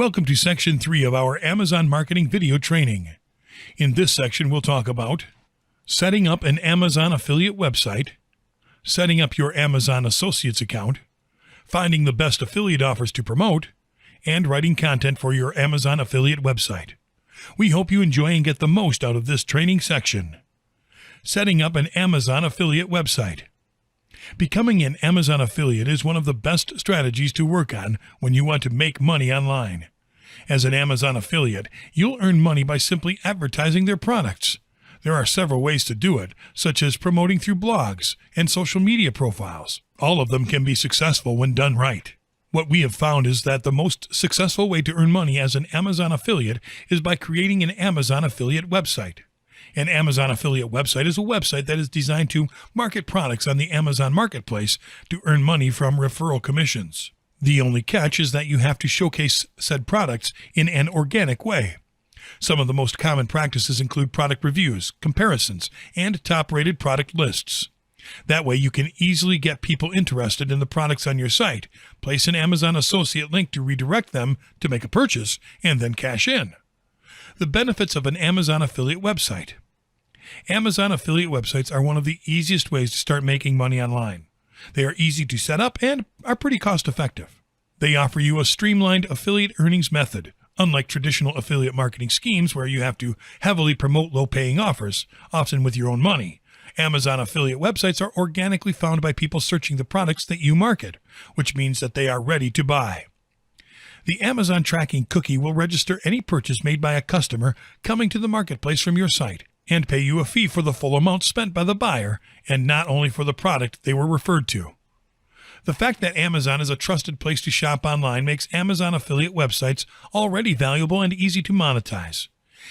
Welcome to Section 3 of our Amazon Marketing video training. In this section, we'll talk about setting up an Amazon affiliate website, setting up your Amazon Associates account, finding the best affiliate offers to promote, and writing content for your Amazon affiliate website. We hope you enjoy and get the most out of this training section. Setting up an Amazon affiliate website. Becoming an Amazon affiliate is one of the best strategies to work on when you want to make money online. As an Amazon affiliate, you'll earn money by simply advertising their products. There are several ways to do it, such as promoting through blogs and social media profiles. All of them can be successful when done right. What we have found is that the most successful way to earn money as an Amazon affiliate is by creating an Amazon affiliate website. An Amazon affiliate website is a website that is designed to market products on the Amazon Marketplace to earn money from referral commissions. The only catch is that you have to showcase said products in an organic way. Some of the most common practices include product reviews, comparisons, and top-rated product lists. That way you can easily get people interested in the products on your site, place an Amazon associate link to redirect them to make a purchase, and then cash in. The benefits of an Amazon affiliate website. Amazon affiliate websites are one of the easiest ways to start making money online. They are easy to set up and are pretty cost-effective. They offer you a streamlined affiliate earnings method, unlike traditional affiliate marketing schemes where you have to heavily promote low-paying offers, often with your own money. Amazon affiliate websites are organically found by people searching the products that you market, which means that they are ready to buy. The Amazon tracking cookie will register any purchase made by a customer coming to the marketplace from your site and pay you a fee for the full amount spent by the buyer and not only for the product they were referred to. The fact that Amazon is a trusted place to shop online makes Amazon affiliate websites already valuable and easy to monetize.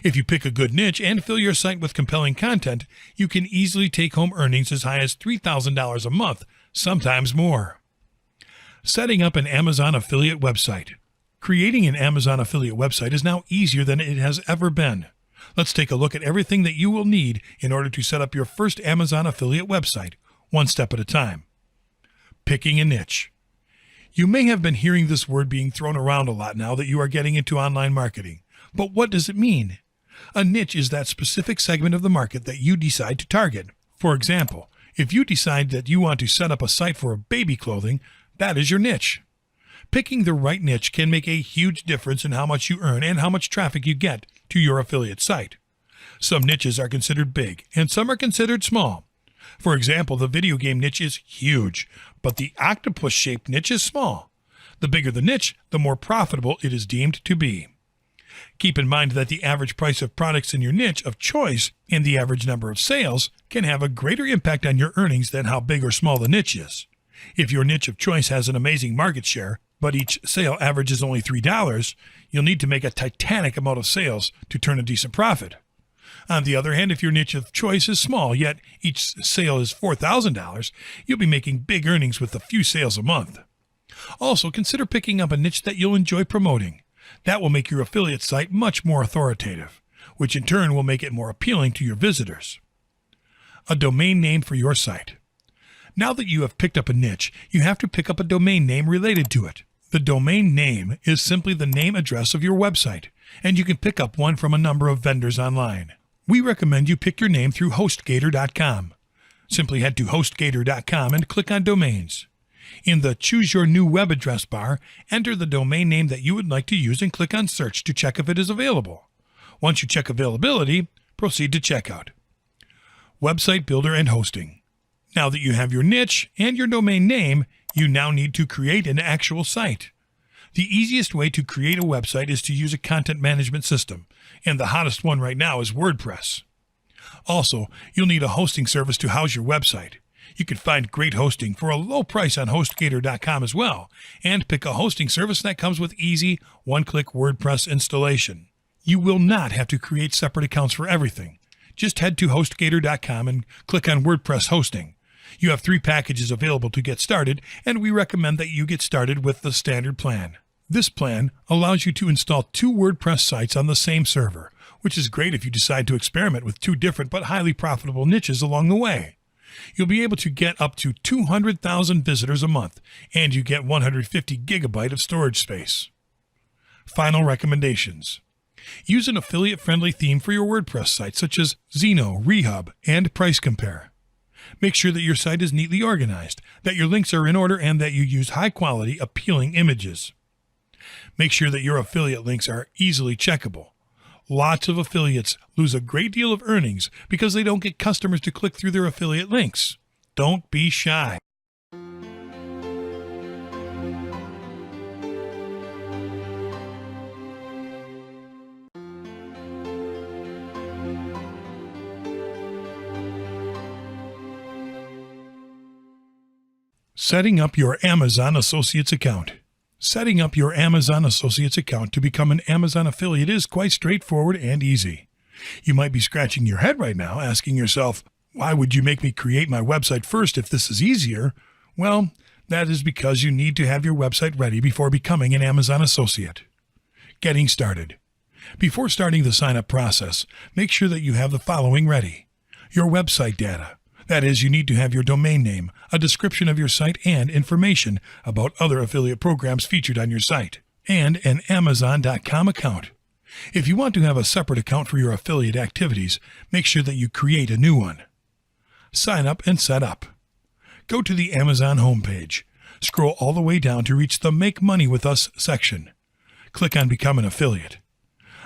If you pick a good niche and fill your site with compelling content, you can easily take home earnings as high as $3,000 a month, sometimes more. Setting up an Amazon affiliate website. Creating an Amazon affiliate website is now easier than it has ever been. Let's take a look at everything that you will need in order to set up your first Amazon affiliate website, one step at a time. Picking a niche. You may have been hearing this word being thrown around a lot now that you are getting into online marketing. But what does it mean? A niche is that specific segment of the market that you decide to target. For example, if you decide that you want to set up a site for baby clothing, that is your niche. Picking the right niche can make a huge difference in how much you earn and how much traffic you get to your affiliate site. Some niches are considered big and some are considered small. For example, the video game niche is huge, but the octopus-shaped niche is small. The bigger the niche, the more profitable it is deemed to be. Keep in mind that the average price of products in your niche of choice and the average number of sales can have a greater impact on your earnings than how big or small the niche is. If your niche of choice has an amazing market share, but each sale averages only $3, you'll need to make a titanic amount of sales to turn a decent profit. On the other hand, if your niche of choice is small, yet each sale is $4,000, you'll be making big earnings with a few sales a month. Also, consider picking up a niche that you'll enjoy promoting. That will make your affiliate site much more authoritative, which in turn will make it more appealing to your visitors. A domain name for your site. Now that you have picked up a niche, you have to pick up a domain name related to it. The domain name is simply the name address of your website, and you can pick up one from a number of vendors online. We recommend you pick your name through HostGator.com. Simply head to HostGator.com and click on Domains. In the Choose Your New Web Address bar, enter the domain name that you would like to use and click on Search to check if it is available. Once you check availability, proceed to checkout. Website Builder and Hosting. Now that you have your niche and your domain name, you now need to create an actual site. The easiest way to create a website is to use a content management system, and the hottest one right now is WordPress. Also, you'll need a hosting service to house your website. You can find great hosting for a low price on HostGator.com as well, and pick a hosting service that comes with easy, one-click WordPress installation. You will not have to create separate accounts for everything. Just head to HostGator.com and click on WordPress hosting. You have 3 packages available to get started, and we recommend that you get started with the standard plan. This plan allows you to install 2 WordPress sites on the same server, which is great if you decide to experiment with 2 different but highly profitable niches along the way. You'll be able to get up to 200,000 visitors a month, and you get 150 gigabyte of storage space. Final recommendations. Use an affiliate-friendly theme for your WordPress site, such as Zeno, Rehub, and Price Compare. Make sure that your site is neatly organized, that your links are in order, and that you use high-quality, appealing images. Make sure that your affiliate links are easily checkable. Lots of affiliates lose a great deal of earnings because they don't get customers to click through their affiliate links. Don't be shy. Setting up your Amazon Associates account. Setting up your Amazon Associates account to become an Amazon affiliate is quite straightforward and easy. You might be scratching your head right now, asking yourself, why would you make me create my website first if this is easier? Well, that is because you need to have your website ready before becoming an Amazon associate. Getting started. Before starting the sign-up process, make sure that you have the following ready. Your website data. That is, you need to have your domain name, a description of your site, and information about other affiliate programs featured on your site, and an Amazon.com account. If you want to have a separate account for your affiliate activities, make sure that you create a new one. Sign up and set up. Go to the Amazon homepage. Scroll all the way down to reach the Make Money With Us section. Click on Become an Affiliate.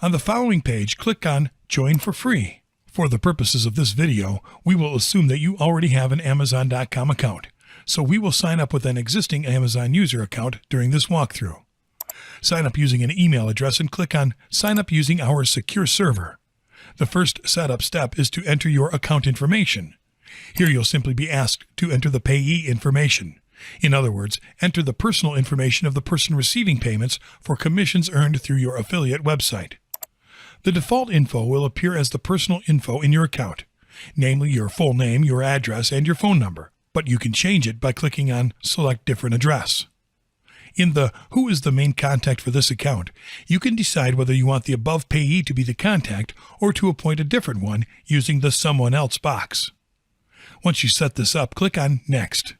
On the following page, click on Join for Free. For the purposes of this video, we will assume that you already have an Amazon.com account, so we will sign up with an existing Amazon user account during this walkthrough. Sign up using an email address and click on Sign up using our secure server. The first setup step is to enter your account information. Here you'll simply be asked to enter the payee information. In other words, enter the personal information of the person receiving payments for commissions earned through your affiliate website. The default info will appear as the personal info in your account, namely your full name, your address, and your phone number, but you can change it by clicking on Select Different Address. In the Who is the main contact for this account, you can decide whether you want the above payee to be the contact or to appoint a different one using the Someone Else box. Once you set this up, click on Next.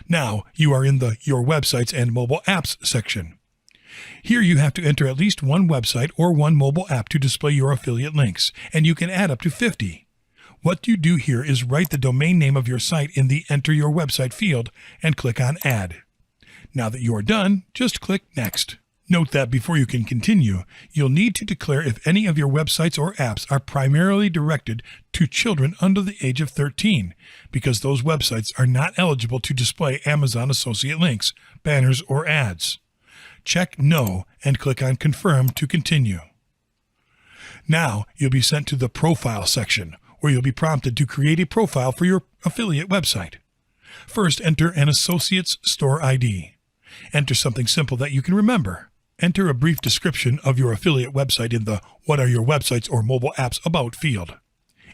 Now you are in the Your Websites and Mobile Apps section. Here you have to enter at least one website or one mobile app to display your affiliate links, and you can add up to 50. What you do here is write the domain name of your site in the Enter Your Website field and click on Add. Now that you are done, just click Next. Note that before you can continue, you'll need to declare if any of your websites or apps are primarily directed to children under the age of 13, because those websites are not eligible to display Amazon associate links, banners, or ads. Check No and click on Confirm to continue. Now you'll be sent to the Profile section, where you'll be prompted to create a profile for your affiliate website. First, enter an Associates Store ID. Enter something simple that you can remember. Enter a brief description of your affiliate website in the What are your websites or mobile apps about field.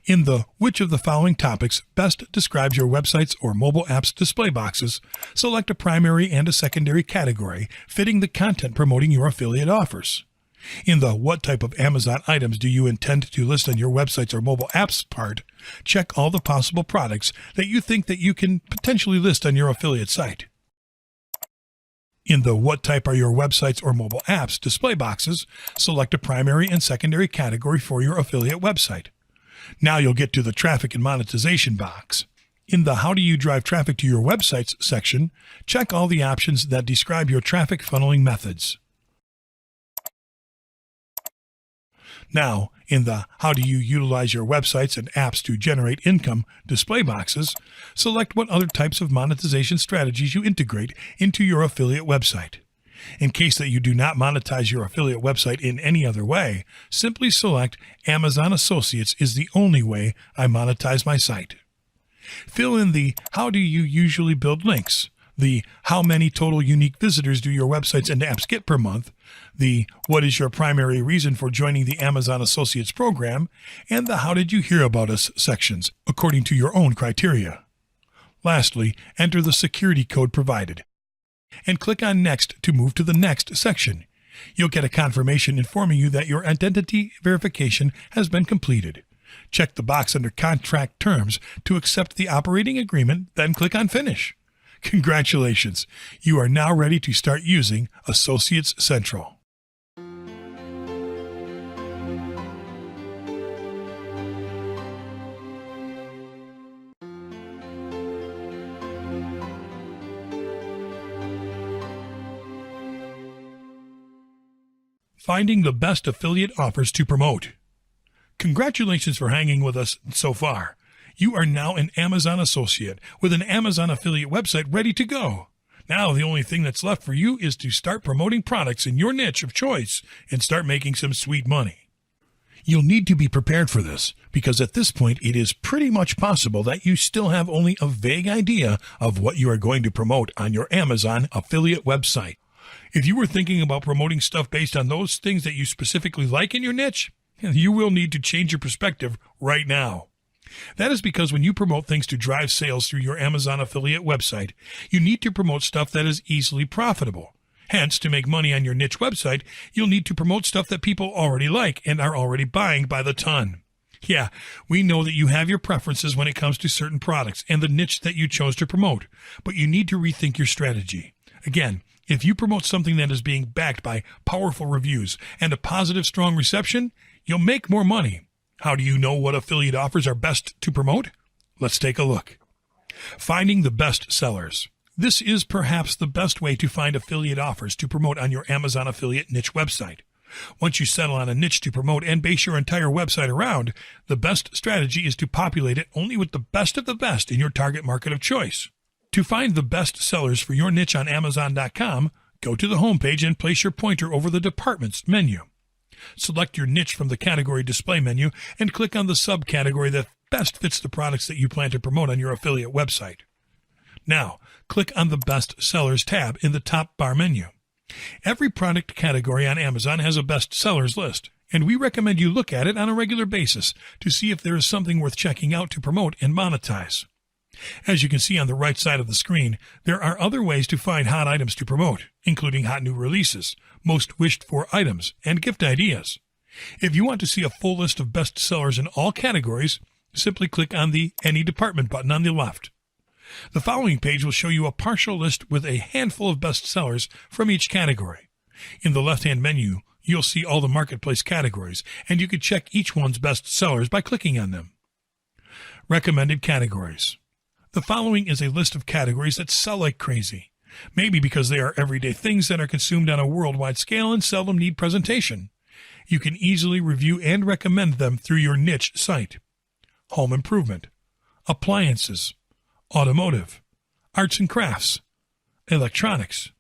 In the Which of the following topics best describes your websites or mobile apps display boxes, select a primary and a secondary category fitting the content promoting your affiliate offers. In the What type of Amazon items do you intend to list on your websites or mobile apps part, check all the possible products that you think that you can potentially list on your affiliate site. In the What type are your websites or mobile apps display boxes, select a primary and secondary category for your affiliate website. Now you'll get to the Traffic and Monetization box. In the How do you drive traffic to your websites section, check all the options that describe your traffic funneling methods. Now, in the How do you utilize your websites and apps to generate income display boxes, select what other types of monetization strategies you integrate into your affiliate website. In case that you do not monetize your affiliate website in any other way, simply select Amazon Associates is the only way I monetize my site. Fill in the How do you usually build links, the How many total unique visitors do your websites and apps get per month, the What is your primary reason for joining the Amazon Associates program, and the How did you hear about us sections, according to your own criteria. Lastly, enter the security code provided, and click on Next to move to the next section. You'll get a confirmation informing you that your identity verification has been completed. Check the box under Contract Terms to accept the operating agreement, then click on Finish. Congratulations! You are now ready to start using Associates Central. Finding the best affiliate offers to promote. Congratulations for hanging with us so far. You are now an Amazon associate with an Amazon affiliate website ready to go. Now the only thing that's left for you is to start promoting products in your niche of choice and start making some sweet money. You'll need to be prepared for this because at this point it is pretty much possible that you still have only a vague idea of what you are going to promote on your Amazon affiliate website. If you were thinking about promoting stuff based on those things that you specifically like in your niche, you will need to change your perspective right now. That is because when you promote things to drive sales through your Amazon affiliate website, you need to promote stuff that is easily profitable. Hence, to make money on your niche website, you'll need to promote stuff that people already like and are already buying by the ton. Yeah, we know that you have your preferences when it comes to certain products and the niche that you chose to promote, but you need to rethink your strategy. Again, if you promote something that is being backed by powerful reviews and a positive, strong reception, you'll make more money. How do you know what affiliate offers are best to promote? Let's take a look. Finding the best sellers. This is perhaps the best way to find affiliate offers to promote on your Amazon affiliate niche website. Once you settle on a niche to promote and base your entire website around, the best strategy is to populate it only with the best of the best in your target market of choice. To find the best sellers for your niche on Amazon.com, go to the homepage and place your pointer over the Departments menu. Select your niche from the category display menu and click on the subcategory that best fits the products that you plan to promote on your affiliate website. Now, click on the Best Sellers tab in the top bar menu. Every product category on Amazon has a best sellers list, and we recommend you look at it on a regular basis to see if there is something worth checking out to promote and monetize. As you can see on the right side of the screen, there are other ways to find hot items to promote, including hot new releases, most wished for items, and gift ideas. If you want to see a full list of best sellers in all categories, simply click on the Any Department button on the left. The following page will show you a partial list with a handful of best sellers from each category. In the left-hand menu, you'll see all the marketplace categories, and you can check each one's best sellers by clicking on them. Recommended categories. The following is a list of categories that sell like crazy, maybe because they are everyday things that are consumed on a worldwide scale and seldom need presentation. You can easily review and recommend them through your niche site. Home improvement, appliances, automotive, arts and crafts, electronics,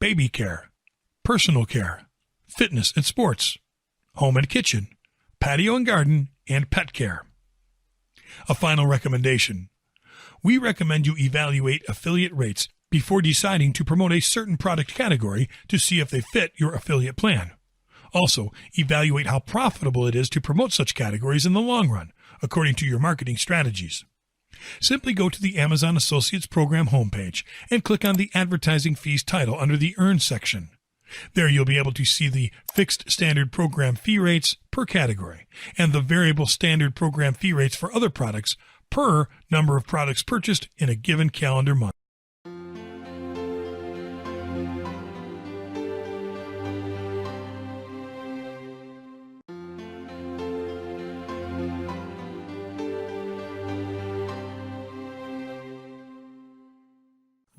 baby care, personal care, fitness and sports, home and kitchen, patio and garden, and pet care. A final recommendation. We recommend you evaluate affiliate rates before deciding to promote a certain product category to see if they fit your affiliate plan. Also, evaluate how profitable it is to promote such categories in the long run, according to your marketing strategies. Simply go to the Amazon Associates Program homepage and click on the Advertising Fees title under the Earn section. There you'll be able to see the fixed standard program fee rates per category and the variable standard program fee rates for other products per number of products purchased in a given calendar month.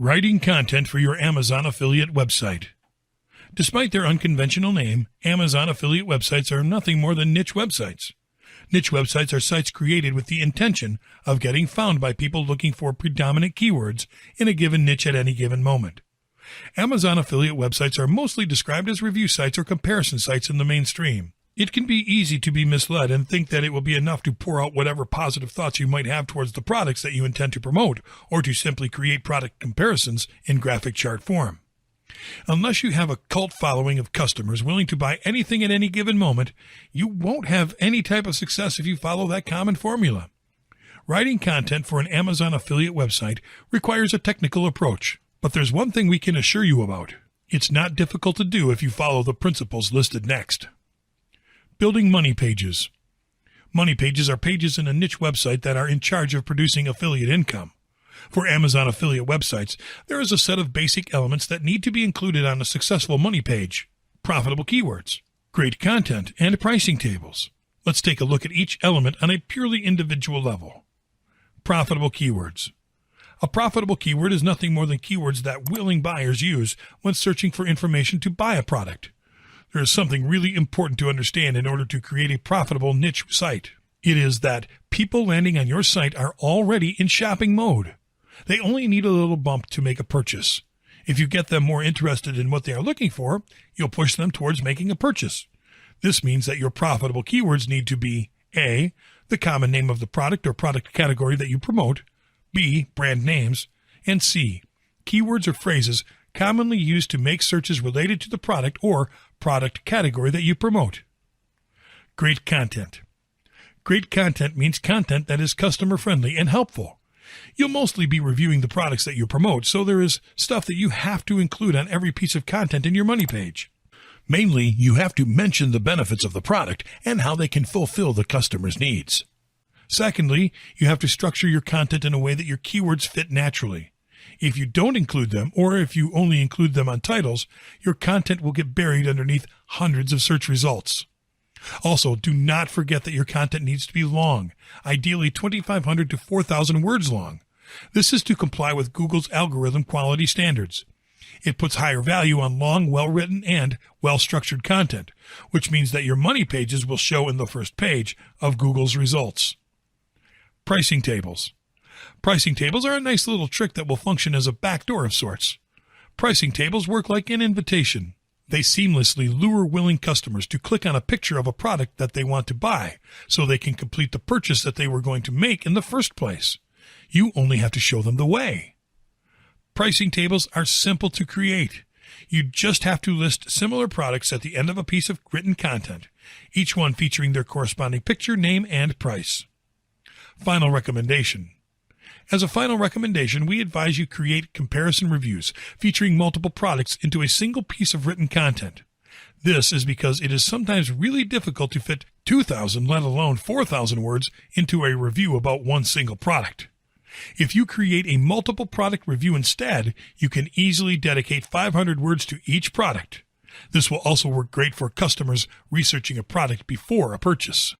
Writing content for your Amazon affiliate website. Despite their unconventional name, Amazon affiliate websites are nothing more than niche websites. Niche websites are sites created with the intention of getting found by people looking for predominant keywords in a given niche at any given moment. Amazon affiliate websites are mostly described as review sites or comparison sites in the mainstream. It can be easy to be misled and think that it will be enough to pour out whatever positive thoughts you might have towards the products that you intend to promote, or to simply create product comparisons in graphic chart form. Unless you have a cult following of customers willing to buy anything at any given moment, you won't have any type of success if you follow that common formula. Writing content for an Amazon affiliate website requires a technical approach, but there's one thing we can assure you about. It's not difficult to do if you follow the principles listed next. Building money pages. Money pages are pages in a niche website that are in charge of producing affiliate income. For Amazon affiliate websites, there is a set of basic elements that need to be included on a successful money page. Profitable keywords, great content, and pricing tables. Let's take a look at each element on a purely individual level. Profitable keywords. A profitable keyword is nothing more than keywords that willing buyers use when searching for information to buy a product. There is something really important to understand in order to create a profitable niche site. It is that people landing on your site are already in shopping mode. They only need a little bump to make a purchase. If you get them more interested in what they are looking for, you'll push them towards making a purchase. This means that your profitable keywords need to be A, the common name of the product or product category that you promote, B, brand names, and C, keywords or phrases commonly used to make searches related to the product or product category that you promote. Great content. Great content means content that is customer-friendly and helpful. You'll mostly be reviewing the products that you promote, so there is stuff that you have to include on every piece of content in your money page. Mainly, you have to mention the benefits of the product and how they can fulfill the customer's needs. Secondly, you have to structure your content in a way that your keywords fit naturally. If you don't include them, or if you only include them on titles, your content will get buried underneath hundreds of search results. Also, do not forget that your content needs to be long, ideally 2,500 to 4,000 words long. This is to comply with Google's algorithm quality standards. It puts higher value on long, well-written, and well-structured content, which means that your money pages will show in the first page of Google's results. Pricing tables. Pricing tables are a nice little trick that will function as a backdoor of sorts. Pricing tables work like an invitation. They seamlessly lure willing customers to click on a picture of a product that they want to buy so they can complete the purchase that they were going to make in the first place. You only have to show them the way. Pricing tables are simple to create. You just have to list similar products at the end of a piece of written content, each one featuring their corresponding picture, name, and price. Final recommendation. As a final recommendation, we advise you create comparison reviews featuring multiple products into a single piece of written content. This is because it is sometimes really difficult to fit 2,000, let alone 4,000 words into a review about one single product. If you create a multiple product review instead, you can easily dedicate 500 words to each product. This will also work great for customers researching a product before a purchase.